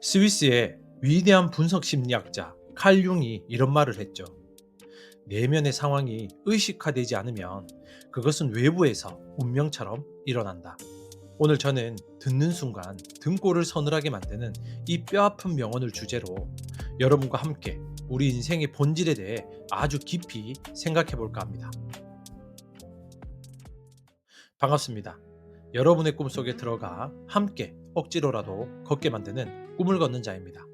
스위스의 위대한 분석 심리학자 칼 융이 이런 말을 했죠. 내면의 상황이 의식화되지 않으면 그것은 외부에서 운명처럼 일어난다. 오늘 저는 듣는 순간 등골을 서늘하게 만드는 이 뼈아픈 명언을 주제로 여러분과 함께 우리 인생의 본질에 대해 아주 깊이 생각해 볼까 합니다. 반갑습니다. 여러분의 꿈속에 들어가 함께 억지로라도 걷게 만드는 꿈을 걷는 자입니다.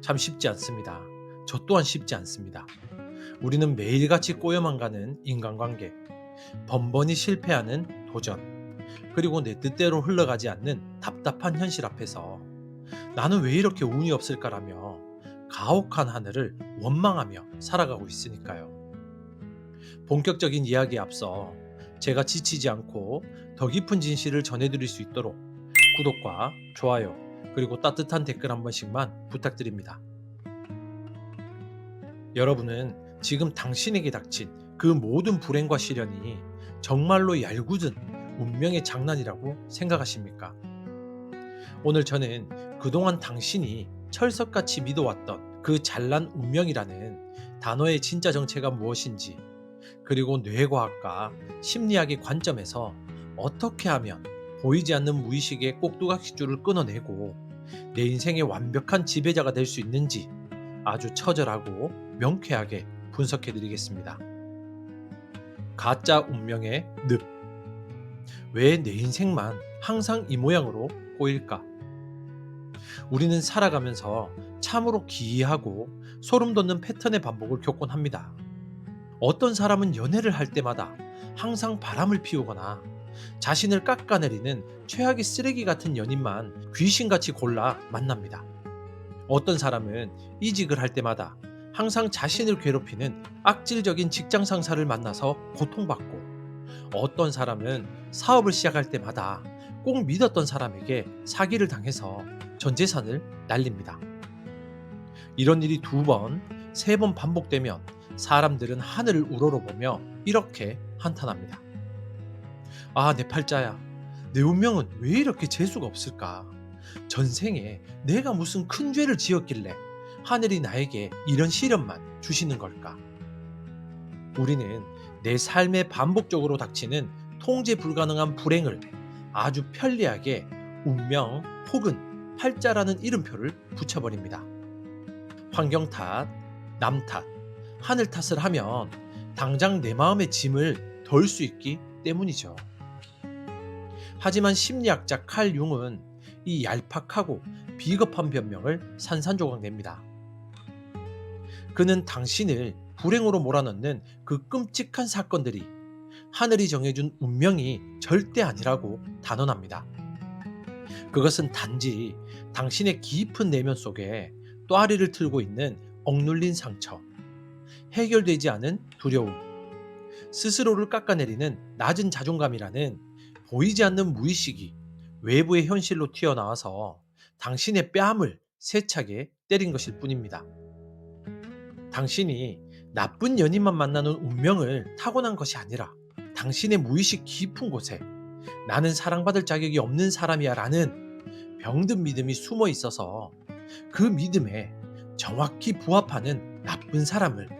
참 쉽지 않습니다. 저 또한 쉽지 않습니다. 우리는 매일같이 꼬여만 가는 인간관계, 번번이 실패하는 도전, 그리고 내 뜻대로 흘러가지 않는 답답한 현실 앞에서 나는 왜 이렇게 운이 없을까라며 가혹한 하늘을 원망하며 살아가고 있으니까요. 본격적인 이야기에 앞서 제가 지치지 않고 더 깊은 진실을 전해드릴 수 있도록 구독과 좋아요, 그리고 따뜻한 댓글 한 번씩만 부탁드립니다. 여러분은 지금 당신에게 닥친 그 모든 불행과 시련이 정말로 얄궂은 운명의 장난이라고 생각하십니까? 오늘 저는 그동안 당신이 철석같이 믿어왔던 그 잘난 운명이라는 단어의 진짜 정체가 무엇인지, 그리고 뇌과학과 심리학의 관점에서 어떻게 하면 보이지 않는 무의식의 꼭두각시줄을 끊어내고 내 인생의 완벽한 지배자가 될 수 있는지 아주 처절하고 명쾌하게 분석해 드리겠습니다. 가짜 운명의 늪. 왜 내 인생만 항상 이 모양으로 꼬일까? 우리는 살아가면서 참으로 기이하고 소름 돋는 패턴의 반복을 겪곤 합니다. 어떤 사람은 연애를 할 때마다 항상 바람을 피우거나 자신을 깎아내리는 최악의 쓰레기 같은 연인만 귀신같이 골라 만납니다. 어떤 사람은 이직을 할 때마다 항상 자신을 괴롭히는 악질적인 직장 상사를 만나서 고통받고, 어떤 사람은 사업을 시작할 때마다 꼭 믿었던 사람에게 사기를 당해서 전 재산을 날립니다. 이런 일이 두 번, 세 번 반복되면 사람들은 하늘을 우러러보며 이렇게 한탄합니다. 아, 내 팔자야. 내 운명은 왜 이렇게 재수가 없을까? 전생에 내가 무슨 큰 죄를 지었길래 하늘이 나에게 이런 시련만 주시는 걸까? 우리는 내 삶에 반복적으로 닥치는 통제 불가능한 불행을 아주 편리하게 운명 혹은 팔자라는 이름표를 붙여버립니다. 환경 탓, 남 탓, 하늘 탓을 하면 당장 내 마음의 짐을 덜 수 있기 때문이죠. 하지만 심리학자 칼 융은 이 얄팍하고 비겁한 변명을 산산조각 냅니다. 그는 당신을 불행으로 몰아넣는 그 끔찍한 사건들이 하늘이 정해준 운명이 절대 아니라고 단언합니다. 그것은 단지 당신의 깊은 내면 속에 또아리를 틀고 있는 억눌린 상처, 해결되지 않은 두려움, 스스로를 깎아내리는 낮은 자존감이라는 보이지 않는 무의식이 외부의 현실로 튀어나와서 당신의 뺨을 세차게 때린 것일 뿐입니다. 당신이 나쁜 연인만 만나는 운명을 타고난 것이 아니라 당신의 무의식 깊은 곳에 나는 사랑받을 자격이 없는 사람이야 라는 병든 믿음이 숨어 있어서 그 믿음에 정확히 부합하는 나쁜 사람을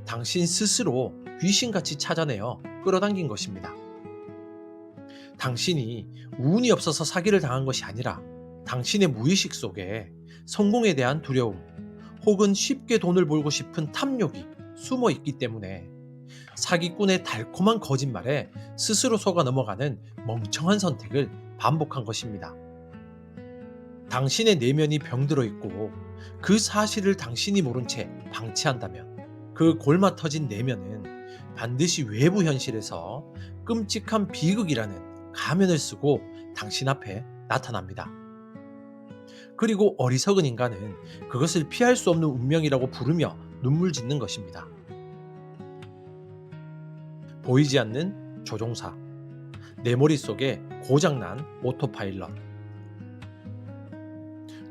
당신 스스로 귀신같이 찾아내어 끌어당긴 것입니다. 당신이 운이 없어서 사기를 당한 것이 아니라 당신의 무의식 속에 성공에 대한 두려움 혹은 쉽게 돈을 벌고 싶은 탐욕이 숨어 있기 때문에 사기꾼의 달콤한 거짓말에 스스로 속아 넘어가는 멍청한 선택을 반복한 것입니다. 당신의 내면이 병들어 있고 그 사실을 당신이 모른 채 방치한다면 그 골마 터진 내면은 반드시 외부 현실에서 끔찍한 비극이라는 가면을 쓰고 당신 앞에 나타납니다. 그리고 어리석은 인간은 그것을 피할 수 없는 운명이라고 부르며 눈물 짓는 것입니다. 보이지 않는 조종사, 내 머릿속에 고장난 오토파일럿.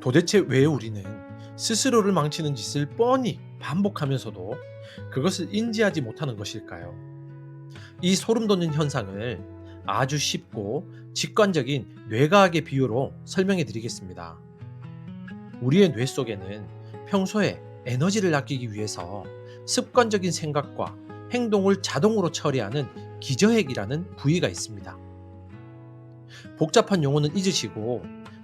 도대체 왜 우리는 스스로를 망치는 짓을 뻔히 반복하면서도 그것을 인지하지 못하는 것일까요? 이 소름 돋는 현상을 아주 쉽고 직관적인 뇌과학의 비유로 설명해 드리겠습니다. 우리의 뇌 속에는 평소에 에너지를 아끼기 위해서 습관적인 생각과 행동을 자동으로 처리하는 기저핵이라는 부위가 있습니다. 복잡한 용어는 잊으시고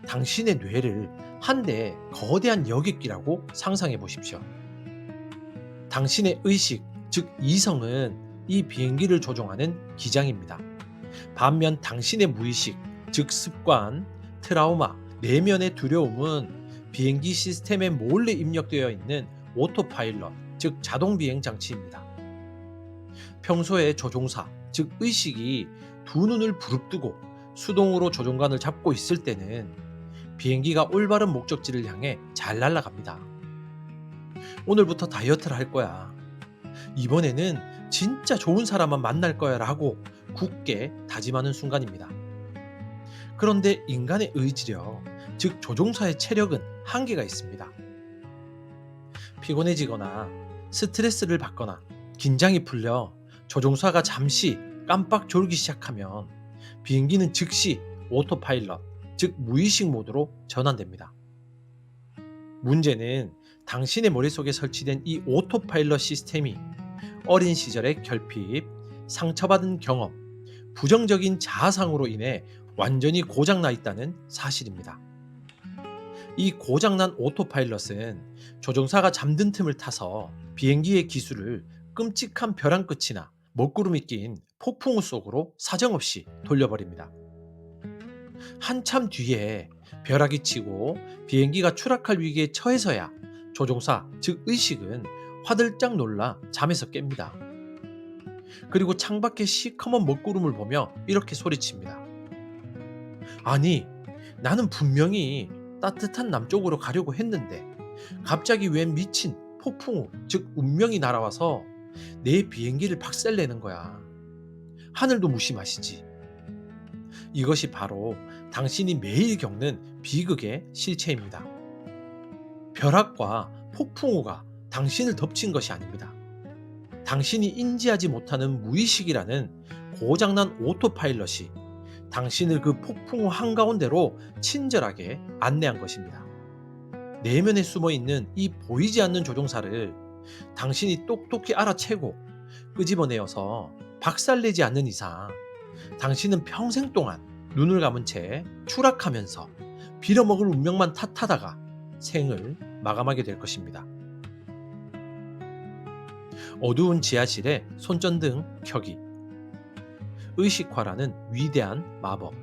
당신의 뇌를 한 대의 거대한 여객기라고 상상해 보십시오. 당신의 의식, 즉 이성은 이 비행기를 조종하는 기장입니다. 반면 당신의 무의식, 즉 습관, 트라우마, 내면의 두려움은 비행기 시스템에 몰래 입력되어 있는 오토파일럿, 즉 자동 비행 장치입니다. 평소에 조종사, 즉 의식이 두 눈을 부릅뜨고 수동으로 조종관을 잡고 있을 때는 비행기가 올바른 목적지를 향해 잘 날아갑니다. 오늘부터 다이어트를 할 거야. 이번에는 진짜 좋은 사람만 만날 거야 라고 굳게 다짐하는 순간입니다. 그런데 인간의 의지력, 즉 조종사의 체력은 한계가 있습니다. 피곤해지거나 스트레스를 받거나 긴장이 풀려 조종사가 잠시 깜빡 졸기 시작하면 비행기는 즉시 오토파일럿, 즉 무의식 모드로 전환됩니다. 문제는 당신의 머릿속에 설치된 이 오토파일럿 시스템이 어린 시절의 결핍, 상처받은 경험, 부정적인 자아상으로 인해 완전히 고장나 있다는 사실입니다. 이 고장난 오토파일럿은 조종사가 잠든 틈을 타서 비행기의 기술을 끔찍한 벼랑 끝이나 먹구름이 낀 폭풍우 속으로 사정없이 돌려버립니다. 한참 뒤에 벼락이 치고 비행기가 추락할 위기에 처해서야 조종사, 즉 의식은 화들짝 놀라 잠에서 깹니다. 그리고 창밖의 시커먼 먹구름을 보며 이렇게 소리칩니다. 아니, 나는 분명히 따뜻한 남쪽으로 가려고 했는데 갑자기 웬 미친 폭풍우, 즉 운명이 날아와서 내 비행기를 박살내는 거야. 하늘도 무심하시지. 이것이 바로 당신이 매일 겪는 비극의 실체입니다. 벼락과 폭풍우가 당신을 덮친 것이 아닙니다. 당신이 인지하지 못하는 무의식이라는 고장난 오토파일럿이 당신을 그 폭풍우 한가운데로 친절하게 안내한 것입니다. 내면에 숨어 있는 이 보이지 않는 조종사를 당신이 똑똑히 알아채고 끄집어내어서 박살내지 않는 이상 당신은 평생 동안 눈을 감은 채 추락하면서 빌어먹을 운명만 탓하다가 생을 마감하게 될 것입니다. 어두운 지하실에 손전등 켜기. 의식화라는 위대한 마법.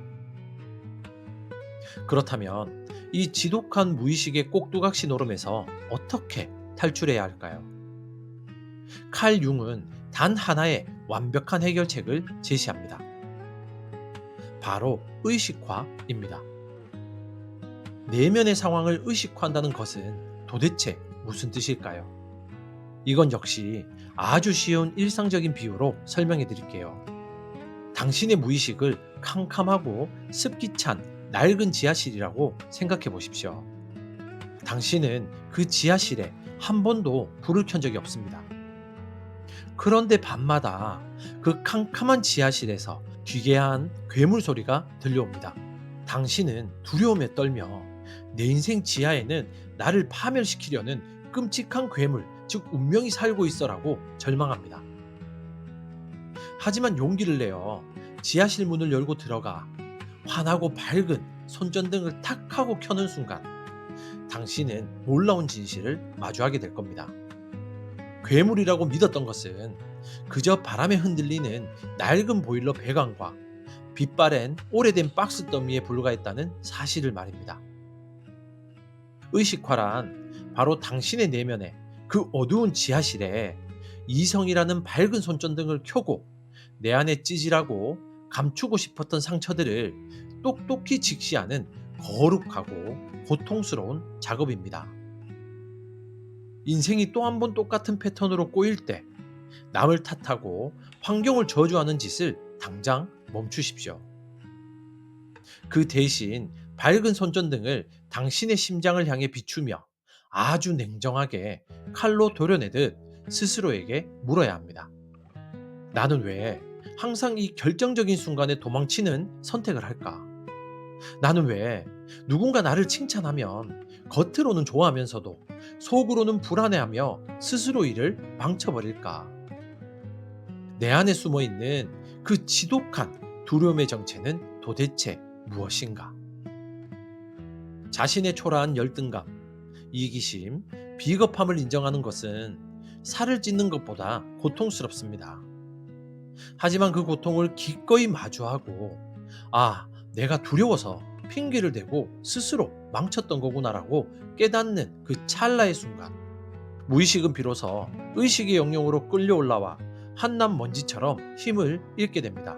그렇다면 이 지독한 무의식의 꼭두각시 노름에서 어떻게 탈출해야 할까요? 칼 융은 단 하나의 완벽한 해결책을 제시합니다. 바로 의식화입니다. 내면의 상황을 의식화한다는 것은 도대체 무슨 뜻일까요? 이건 역시 아주 쉬운 일상적인 비유로 설명해 드릴게요. 당신의 무의식을 캄캄하고 습기 찬 낡은 지하실이라고 생각해 보십시오. 당신은 그 지하실에 한 번도 불을 켠 적이 없습니다. 그런데 밤마다 그 캄캄한 지하실에서 기괴한 괴물 소리가 들려옵니다. 당신은 두려움에 떨며 내 인생 지하에는 나를 파멸시키려는 끔찍한 괴물, 즉 운명이 살고 있어라고 절망합니다. 하지만 용기를 내어 지하실 문을 열고 들어가 환하고 밝은 손전등을 탁 하고 켜는 순간 당신은 놀라운 진실을 마주하게 될 겁니다. 괴물이라고 믿었던 것은 그저 바람에 흔들리는 낡은 보일러 배관과 빛바랜 오래된 박스 더미에 불과했다는 사실을 말입니다. 의식화란 바로 당신의 내면에 그 어두운 지하실에 이성이라는 밝은 손전등을 켜고 내 안에 찌질하고 감추고 싶었던 상처들을 똑똑히 직시하는 거룩하고 고통스러운 작업입니다. 인생이 또 한 번 똑같은 패턴으로 꼬일 때 남을 탓하고 환경을 저주하는 짓을 당장 멈추십시오. 그 대신 밝은 손전등을 당신의 심장을 향해 비추며 아주 냉정하게 칼로 도려내듯 스스로에게 물어야 합니다. 나는 왜 항상 이 결정적인 순간에 도망치는 선택을 할까? 나는 왜 누군가 나를 칭찬하면 겉으로는 좋아하면서도 속으로는 불안해하며 스스로 일을 망쳐버릴까? 내 안에 숨어 있는 그 지독한 두려움의 정체는 도대체 무엇인가? 자신의 초라한 열등감, 이기심, 비겁함을 인정하는 것은 살을 찢는 것보다 고통스럽습니다. 하지만 그 고통을 기꺼이 마주하고, 아, 내가 두려워서 핑계를 대고 스스로 망쳤던 거구나라고 깨닫는 그 찰나의 순간, 무의식은 비로소 의식의 영역으로 끌려 올라와 한남 먼지처럼 힘을 잃게 됩니다.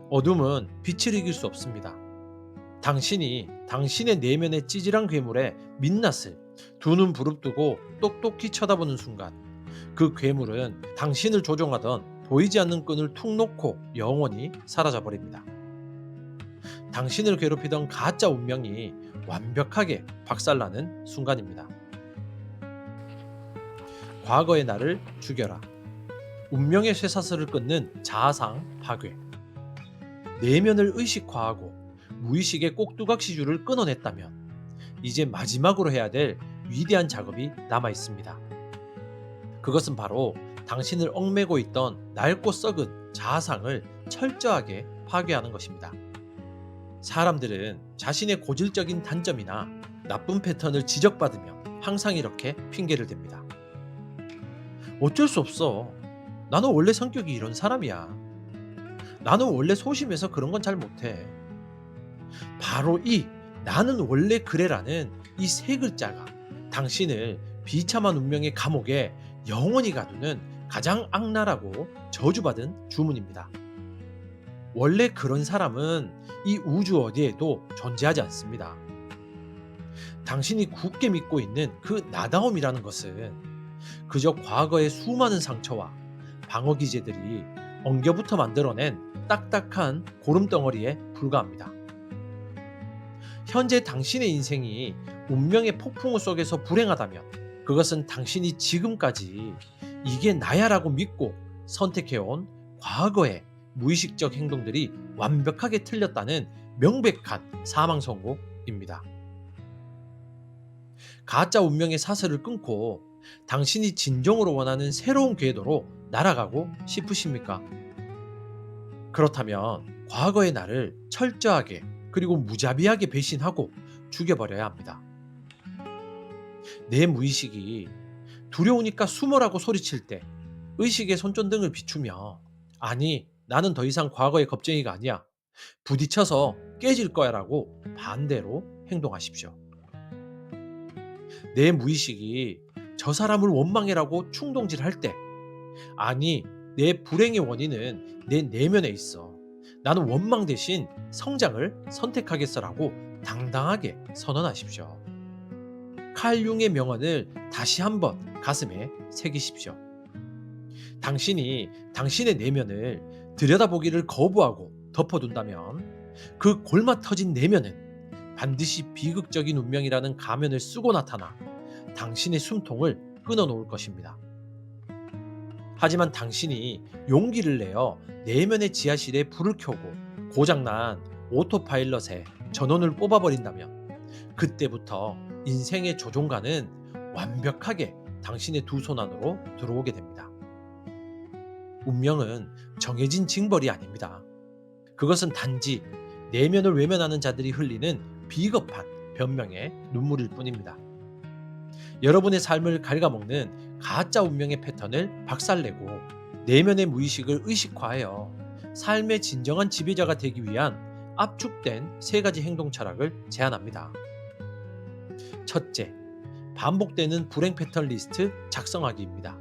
어둠은 빛을 이길 수 없습니다. 당신이 당신의 내면의 찌질한 괴물에 민낯을 두 눈 부릅뜨고 똑똑히 쳐다보는 순간, 그 괴물은 당신을 조종하던 보이지 않는 끈을 툭 놓고 영원히 사라져 버립니다. 당신을 괴롭히던 가짜 운명이 완벽하게 박살나는 순간입니다. 과거의 나를 죽여라. 운명의 쇠사슬을 끊는 자아상 파괴. 내면을 의식화하고 무의식의 꼭두각시줄을 끊어냈다면 이제 마지막으로 해야 될 위대한 작업이 남아 있습니다. 그것은 바로 당신을 얽매고 있던 낡고 썩은 자아상을 철저하게 파괴하는 것입니다. 사람들은 자신의 고질적인 단점이나 나쁜 패턴을 지적받으며 항상 이렇게 핑계를 댑니다. 어쩔 수 없어. 나는 원래 성격이 이런 사람이야. 나는 원래 소심해서 그런 건 잘 못해. 바로 이 나는 원래 그래라는 이 세 글자가 당신을 비참한 운명의 감옥에 영원히 가두는 가장 악랄하고 저주받은 주문입니다. 원래 그런 사람은 이 우주 어디에도 존재하지 않습니다. 당신이 굳게 믿고 있는 그 나다움이라는 것은 그저 과거의 수많은 상처와 방어 기제들이 엉겨붙어 만들어낸 딱딱한 고름덩어리에 불과합니다. 현재 당신의 인생이 운명의 폭풍우 속에서 불행하다면 그것은 당신이 지금까지 이게 나야라고 믿고 선택해온 과거의 무의식적 행동들이 완벽하게 틀렸다는 명백한 사망 선고입니다. 가짜 운명의 사슬을 끊고 당신이 진정으로 원하는 새로운 궤도로 날아가고 싶으십니까? 그렇다면 과거의 나를 철저하게 그리고 무자비하게 배신하고 죽여버려야 합니다. 내 무의식이 두려우니까 숨어라고 소리칠 때 의식의 손전등을 비추며 아니 나는 더 이상 과거의 겁쟁이가 아니야. 부딪혀서 깨질 거야 라고 반대로 행동하십시오. 내 무의식이 저 사람을 원망해라고 충동질할 때 아니 내 불행의 원인은 내 내면에 있어. 나는 원망 대신 성장을 선택하겠어라고 당당하게 선언하십시오. 칼 융의 명언을 다시 한번 가슴에 새기십시오. 당신이 당신의 내면을 들여다보기를 거부하고 덮어둔다면 그 골마 터진 내면은 반드시 비극적인 운명이라는 가면을 쓰고 나타나 당신의 숨통을 끊어놓을 것입니다. 하지만 당신이 용기를 내어 내면의 지하실에 불을 켜고 고장난 오토파일럿에 전원을 뽑아버린다면 그때부터 인생의 조종관은 완벽하게 당신의 두 손 안으로 들어오게 됩니다. 운명은 정해진 징벌이 아닙니다. 그것은 단지 내면을 외면하는 자들이 흘리는 비겁한 변명의 눈물일 뿐입니다. 여러분의 삶을 갉아먹는 가짜 운명의 패턴을 박살내고 내면의 무의식을 의식화하여 삶의 진정한 지배자가 되기 위한 압축된 세 가지 행동 철학을 제안합니다. 첫째, 반복되는 불행 패턴 리스트 작성하기입니다.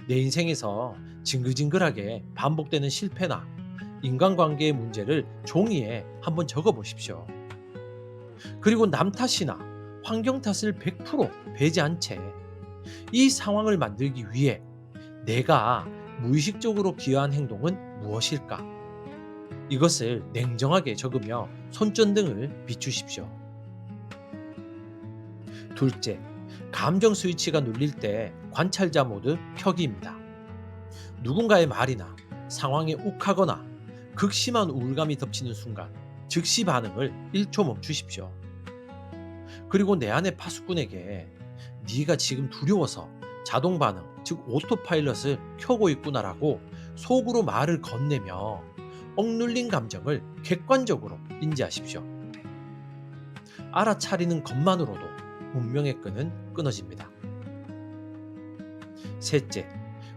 내 인생에서 징글징글하게 반복되는 실패나 인간관계의 문제를 종이에 한번 적어보십시오. 그리고 남 탓이나 환경 탓을 100% 배제한 채 이 상황을 만들기 위해 내가 무의식적으로 기여한 행동은 무엇일까? 이것을 냉정하게 적으며 손전등을 비추십시오. 둘째, 감정 스위치가 눌릴 때 관찰자 모드 켜기입니다. 누군가의 말이나 상황에 욱하거나 극심한 우울감이 덮치는 순간 즉시 반응을 1초 멈추십시오. 그리고 내 안의 파수꾼에게 네가 지금 두려워서 자동 반응, 즉 오토파일럿을 켜고 있구나라고 속으로 말을 건네며 억눌린 감정을 객관적으로 인지하십시오. 알아차리는 것만으로도 운명의 끈은 끊어집니다. 셋째,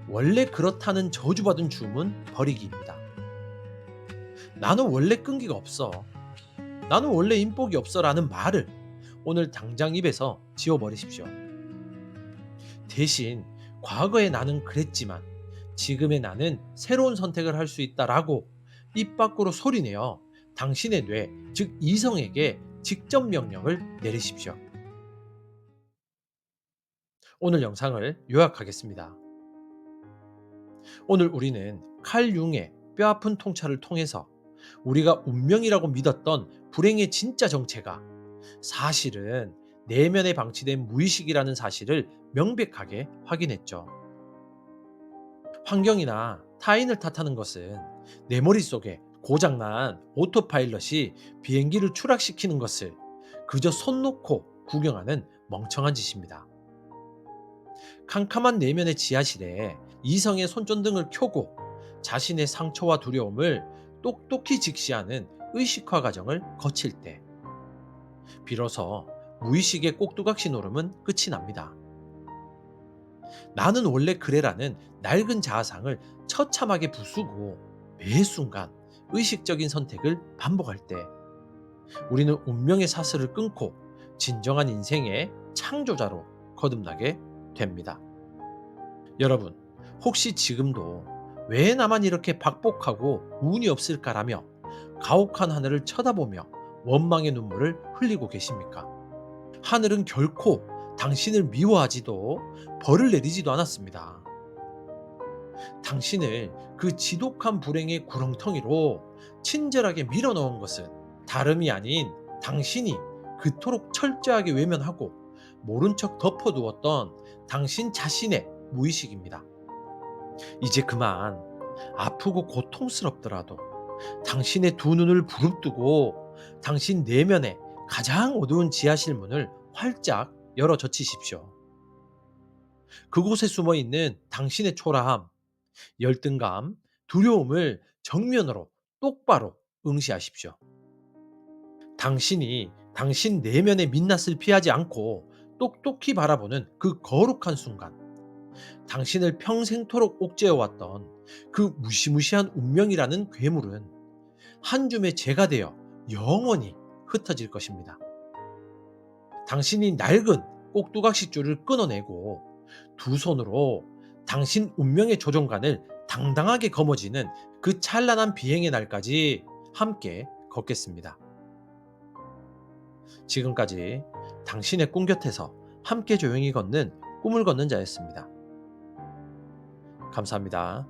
원래 그렇다는 저주받은 주문 버리기입니다. 나는 원래 끈기가 없어. 나는 원래 인복이 없어 라는 말을 오늘 당장 입에서 지워버리십시오. 대신 과거의 나는 그랬지만 지금의 나는 새로운 선택을 할 수 있다라고 입 밖으로 소리내어 당신의 뇌, 즉 이성에게 직접 명령을 내리십시오. 오늘 영상을 요약하겠습니다. 오늘 우리는 칼 융의 뼈아픈 통찰을 통해서 우리가 운명이라고 믿었던 불행의 진짜 정체가 사실은 내면에 방치된 무의식이라는 사실을 명백하게 확인했죠. 환경이나 타인을 탓하는 것은 내 머릿속에 고장난 오토파일럿이 비행기를 추락시키는 것을 그저 손 놓고 구경하는 멍청한 짓입니다. 캄캄한 내면의 지하실에 이성의 손전등을 켜고 자신의 상처와 두려움을 똑똑히 직시하는 의식화 과정을 거칠 때 비로소 무의식의 꼭두각시 노름은 끝이 납니다. 나는 원래 그래라는 낡은 자아상을 처참하게 부수고 매 순간 의식적인 선택을 반복할 때 우리는 운명의 사슬을 끊고 진정한 인생의 창조자로 거듭나게 됩니다. 여러분, 혹시 지금도 왜 나만 이렇게 박복하고 운이 없을까라며 가혹한 하늘을 쳐다보며 원망의 눈물을 흘리고 계십니까? 하늘은 결코 당신을 미워하지도 벌을 내리지도 않았습니다. 당신을 그 지독한 불행의 구렁텅이로 친절하게 밀어넣은 것은 다름이 아닌 당신이 그토록 철저하게 외면하고 모른 척 덮어두었던 당신 자신의 무의식입니다. 이제 그만 아프고 고통스럽더라도 당신의 두 눈을 부릅뜨고 당신 내면의 가장 어두운 지하실 문을 활짝 열어 젖히십시오. 그곳에 숨어 있는 당신의 초라함, 열등감, 두려움을 정면으로 똑바로 응시하십시오. 당신이 당신 내면의 민낯을 피하지 않고 똑똑히 바라보는 그 거룩한 순간, 당신을 평생토록 옥죄어왔던 그 무시무시한 운명이라는 괴물은 한 줌의 재가 되어 영원히 흩어질 것입니다. 당신이 낡은 꼭두각시 줄을 끊어내고 두 손으로 당신 운명의 조종관을 당당하게 거머쥐는 그 찬란한 비행의 날까지 함께 걷겠습니다. 지금까지 당신의 꿈 곁에서 함께 조용히 걷는 꿈을 걷는 자였습니다. 감사합니다.